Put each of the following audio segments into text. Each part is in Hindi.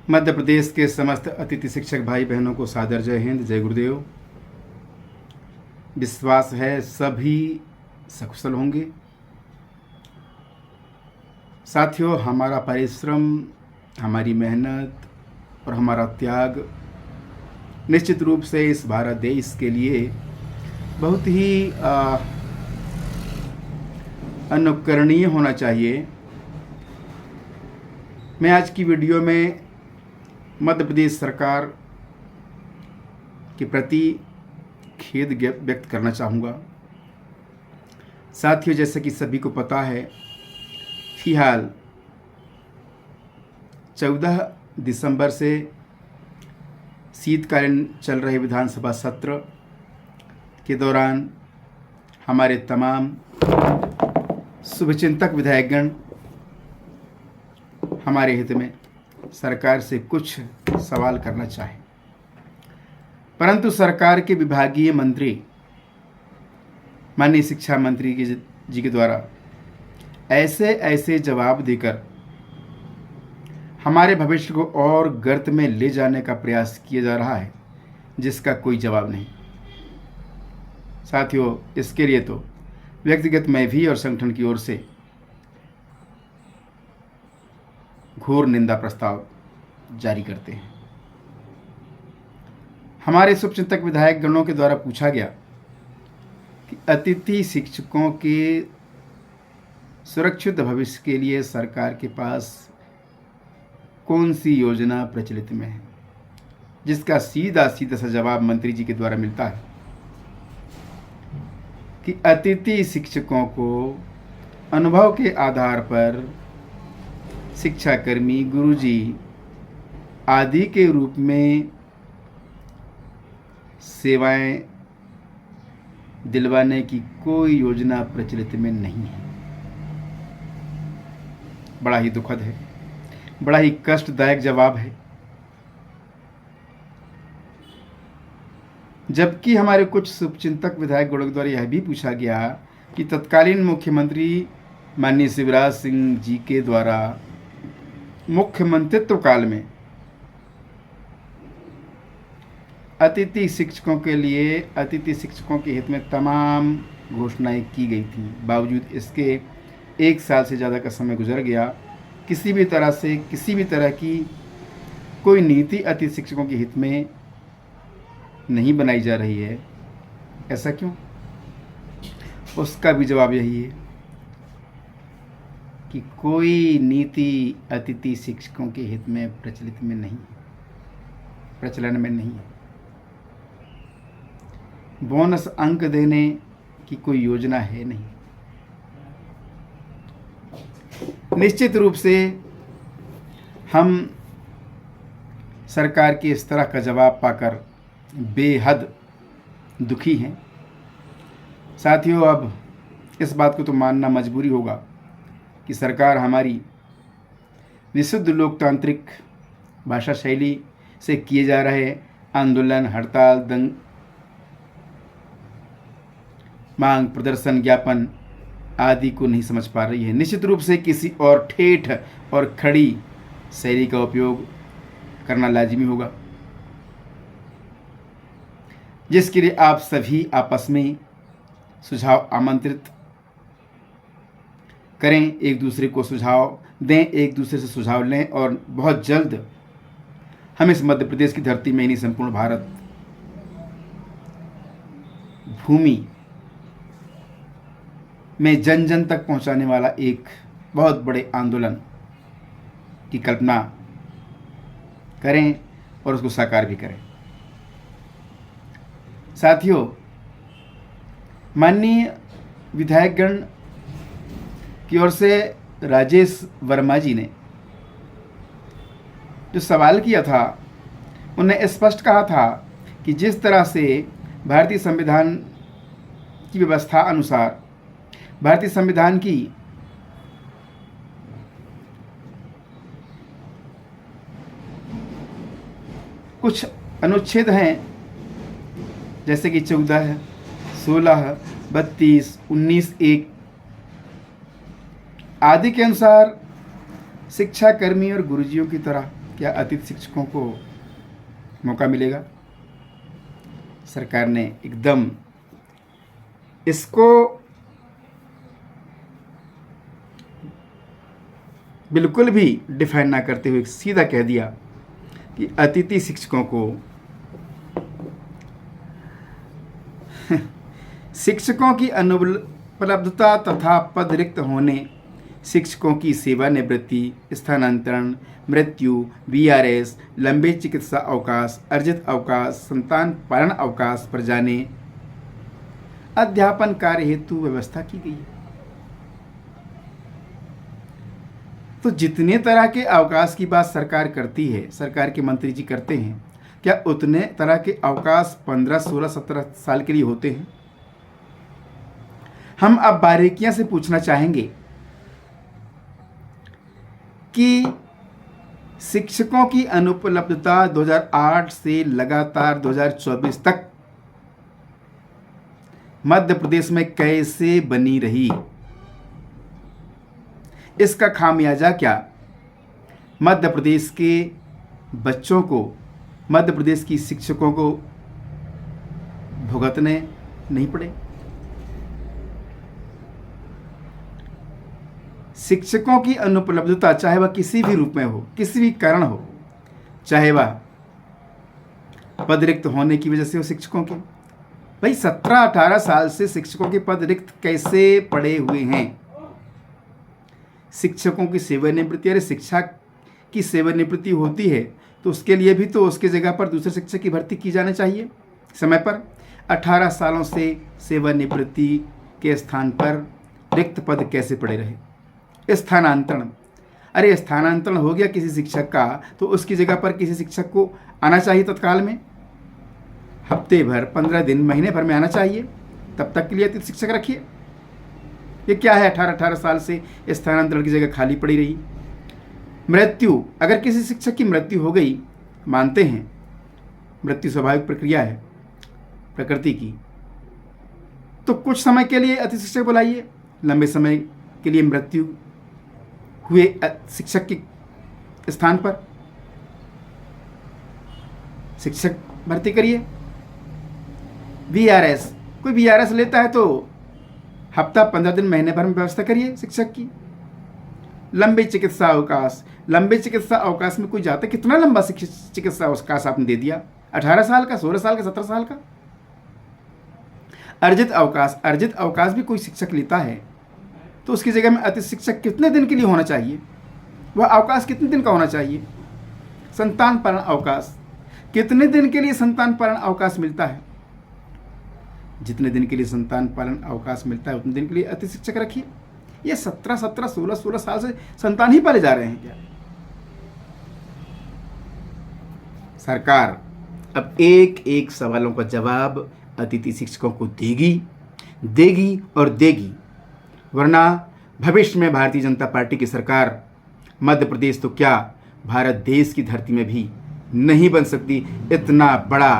मध्य प्रदेश के समस्त अतिथि शिक्षक भाई बहनों को सादर जय हिंद, जय गुरुदेव। विश्वास है सभी सकुशल होंगे। साथियों, हमारा परिश्रम, हमारी मेहनत और हमारा त्याग निश्चित रूप से इस भारत देश के लिए बहुत ही अनुकरणीय होना चाहिए। मैं आज की वीडियो में मध्य प्रदेश सरकार के प्रति खेद व्यक्त करना चाहूँगा। साथियों, जैसे कि सभी को पता है, फिलहाल 14 दिसंबर से शीतकालीन चल रहे विधानसभा सत्र के दौरान हमारे तमाम शुभचिंतक विधायकगण हमारे हित में सरकार से कुछ सवाल करना चाहे, परंतु सरकार के विभागीय मंत्री माननीय शिक्षा मंत्री जी के द्वारा ऐसे जवाब देकर हमारे भविष्य को और गर्त में ले जाने का प्रयास किया जा रहा है, जिसका कोई जवाब नहीं। साथियों, इसके लिए तो व्यक्तिगत मैं भी और संगठन की ओर से घोर निंदा प्रस्ताव जारी करते हैं। हमारे शुभचिंतक विधायक गणों के द्वारा पूछा गया कि अतिथि शिक्षकों के सुरक्षित भविष्य के लिए सरकार के पास कौन सी योजना प्रचलित में है, जिसका सीधा सा जवाब मंत्री जी के द्वारा मिलता है कि अतिथि शिक्षकों को अनुभव के आधार पर शिक्षाकर्मी, गुरुजी आदि के रूप में सेवाएं दिलवाने की कोई योजना प्रचलित में नहीं है। बड़ा ही दुखद है, बड़ा ही कष्टदायक जवाब है। जबकि हमारे कुछ शुभचिंतक विधायक गणों द्वारा यह भी पूछा गया कि तत्कालीन मुख्यमंत्री माननीय शिवराज सिंह जी के द्वारा मुख्यमंत्रित्व काल में अतिथि शिक्षकों के लिए, अतिथि शिक्षकों के हित में तमाम घोषणाएं की गई थी। बावजूद इसके 1 साल से ज़्यादा का समय गुजर गया, किसी भी तरह की कोई नीति अतिथि शिक्षकों के हित में नहीं बनाई जा रही है। ऐसा क्यों? उसका भी जवाब यही है कि कोई नीति अतिथि शिक्षकों के हित में प्रचलन में नहीं है। बोनस अंक देने की कोई योजना है नहीं। निश्चित रूप से हम सरकार के इस तरह का जवाब पाकर बेहद दुखी हैं। साथियों, अब इस बात को तो मानना मजबूरी होगा कि सरकार हमारी विशुद्ध लोकतांत्रिक भाषा शैली से किए जा रहे आंदोलन, हड़ताल, दंग, मांग, प्रदर्शन, ज्ञापन आदि को नहीं समझ पा रही है। निश्चित रूप से किसी और ठेठ और खड़ी शैली का उपयोग करना लाजिमी होगा, जिसके लिए आप सभी आपस में सुझाव आमंत्रित करें, एक दूसरे को सुझाव दें, एक दूसरे से सुझाव लें और बहुत जल्द हम इस मध्य प्रदेश की धरती में, नहीं संपूर्ण भारत भूमि में जन जन तक पहुंचाने वाला एक बहुत बड़े आंदोलन की कल्पना करें और उसको साकार भी करें। साथियों, माननीय विधायकगण की ओर से राजेश वर्मा जी ने जो सवाल किया था, उन्हें स्पष्ट कहा था कि जिस तरह से भारतीय संविधान की व्यवस्था अनुसार भारतीय संविधान की कुछ अनुच्छेद हैं, जैसे कि 14, 16, 32, 19(1) आदि के अनुसार शिक्षा कर्मी और गुरुजियों की तरह क्या अतिथि शिक्षकों को मौका मिलेगा? सरकार ने एकदम इसको बिल्कुल भी डिफाइन ना करते हुए सीधा कह दिया कि अतिथि शिक्षकों को शिक्षकों की अनुपलब्धता तथा पद रिक्त होने, शिक्षकों की सेवानिवृत्ति, स्थानांतरण, मृत्यु, वीआरएस, लंबे चिकित्सा अवकाश, अर्जित अवकाश, संतान पालन अवकाश पर जाने अध्यापन कार्य हेतु व्यवस्था की गई है। तो जितने तरह के अवकाश की बात सरकार करती है, सरकार के मंत्री जी करते हैं, क्या उतने तरह के अवकाश 15, 16, 17 साल के लिए होते हैं? हम अब बारीकियां से पूछना चाहेंगे कि शिक्षकों की अनुपलब्धता 2008 से लगातार 2024 तक मध्य प्रदेश में कैसे बनी रही? इसका खामियाजा क्या मध्य प्रदेश के बच्चों को, मध्य प्रदेश की शिक्षकों को भुगतने नहीं पड़े? शिक्षकों की अनुपलब्धता चाहे वह किसी भी रूप में हो, किसी भी कारण हो, चाहे वह पद रिक्त होने की वजह से हो शिक्षकों के, भाई 17-18 साल से शिक्षकों के पद रिक्त कैसे पड़े हुए हैं? शिक्षकों की सेवानिवृत्ति, अरे शिक्षा की सेवानिवृत्ति होती है तो उसके लिए भी तो उसके जगह पर दूसरे शिक्षक की भर्ती की जानी चाहिए समय पर। 18 सालों से सेवानिवृत्ति के स्थान पर रिक्त पद कैसे पड़े रहे? स्थानांतरण, अरे स्थानांतरण हो गया किसी शिक्षक का तो उसकी जगह पर किसी शिक्षक को आना चाहिए तत्काल में, हफ्ते भर, 15 दिन, महीने भर में आना चाहिए। तब तक के लिए अतिथि शिक्षक रखिए। ये क्या है, 18 साल से स्थानांतरण की जगह खाली पड़ी रही। मृत्यु, अगर किसी शिक्षक की मृत्यु हो गई, मानते हैं मृत्यु स्वाभाविक प्रक्रिया है प्रकृति की, तो कुछ समय के लिए अतिथि शिक्षक बुलाइए। लंबे समय के लिए मृत्यु हुए शिक्षक के स्थान पर शिक्षक भर्ती करिए। वीआरएस, कोई वीआरएस लेता है तो हफ्ता, 15 दिन, महीने भर में व्यवस्था करिए शिक्षक की। लंबे चिकित्सा अवकाश, लंबे चिकित्सा अवकाश में कोई जाता, कितना लंबा चिकित्सा अवकाश आपने दे दिया? 18 साल का, 16 साल का, 17 साल का। अर्जित अवकाश, अर्जित अवकाश भी कोई शिक्षक लेता है तो उसकी जगह में अतिथि शिक्षक कितने दिन के लिए होना चाहिए? वह अवकाश कितने दिन का होना चाहिए? संतान पालन अवकाश, कितने दिन के लिए संतान पालन अवकाश मिलता है? जितने दिन के लिए संतान पालन अवकाश मिलता है उतने दिन के लिए अतिथि शिक्षक रखिए। ये 17, 16 साल से संतान ही पाले जा रहे हैं क्या? सरकार अब एक एक सवालों का जवाब अतिथि शिक्षकों को देगी और देगी, वरना भविष्य में भारतीय जनता पार्टी की सरकार मध्य प्रदेश तो क्या भारत देश की धरती में भी नहीं बन सकती। इतना बड़ा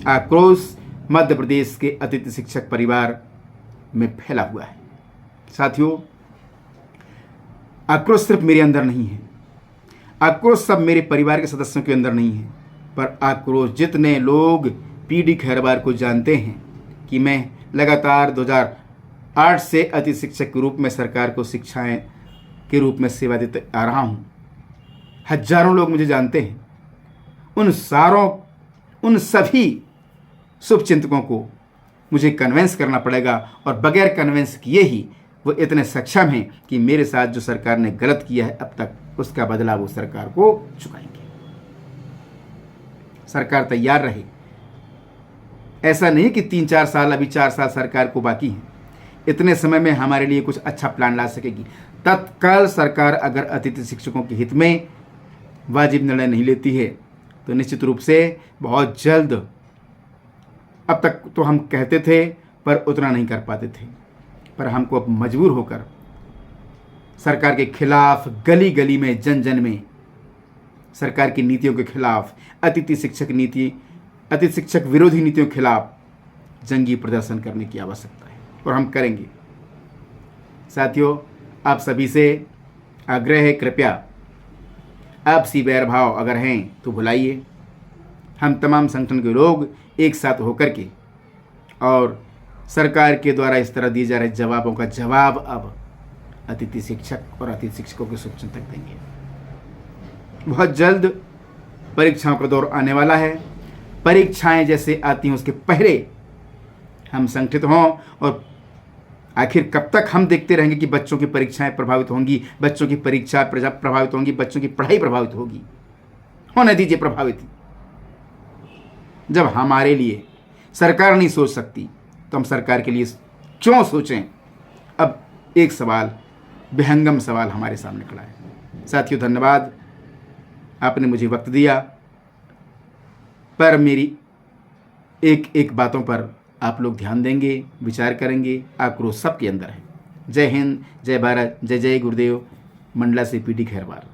आक्रोश मध्य प्रदेश के अतिथि शिक्षक परिवार में फैला हुआ है। साथियों, आक्रोश सिर्फ मेरे अंदर नहीं है, आक्रोश सब मेरे परिवार के सदस्यों के अंदर नहीं है, पर आक्रोश जितने लोग पीडी खैरवार को जानते हैं कि मैं लगातार 2008 से अतिथि शिक्षक के रूप में सरकार को शिक्षाएं के रूप में सेवा देते आ रहा हूं, हजारों लोग मुझे जानते हैं। उन सभी शुभचिंतकों को मुझे कन्विंस करना पड़ेगा, और बगैर कन्विंस किए ही वो इतने सक्षम हैं कि मेरे साथ जो सरकार ने गलत किया है अब तक, उसका बदला वो सरकार को चुकाएंगे। सरकार तैयार रहे। ऐसा नहीं कि 3-4 साल, अभी 4 साल सरकार को बाकी हैं, इतने समय में हमारे लिए कुछ अच्छा प्लान ला सकेगी। तत्काल सरकार अगर अतिथि शिक्षकों के हित में वाजिब निर्णय नहीं लेती है तो निश्चित रूप से बहुत जल्द, अब तक तो हम कहते थे पर उतना नहीं कर पाते थे, पर हमको अब मजबूर होकर सरकार के खिलाफ गली गली में, जन जन में सरकार की नीतियों के खिलाफ, अतिथि शिक्षक विरोधी नीतियों के खिलाफ जंगी प्रदर्शन करने की आवश्यकता है, और हम करेंगे। साथियों, आप सभी से आग्रह है, कृपया आपसी बैर भाव अगर हैं तो भुलाइए। हम तमाम संगठन के लोग एक साथ होकर के और सरकार के द्वारा इस तरह दिए जा रहे जवाबों का जवाब अब अतिथि शिक्षक और अतिथि शिक्षकों के शुभचिंतक देंगे। बहुत जल्द परीक्षाओं का दौर आने वाला है। परीक्षाएं जैसे आती हैं उसके पहले हम संगठित हों, और आखिर कब तक हम देखते रहेंगे कि बच्चों की परीक्षाएं प्रभावित होंगी, बच्चों की परीक्षा प्रभावित होंगी, बच्चों की पढ़ाई प्रभावित होगी। होने दीजिए प्रभावित। जब हमारे लिए सरकार नहीं सोच सकती तो हम सरकार के लिए क्यों सोचें। अब एक सवाल, विहंगम सवाल हमारे सामने खड़ा है। साथियों धन्यवाद, आपने मुझे वक्त दिया, पर मेरी एक एक बातों पर आप लोग ध्यान देंगे, विचार करेंगे। आक्रोश सबके अंदर है। जय हिंद, जय भारत, जय जय गुरुदेव। मंडला से पीडी खैरवार।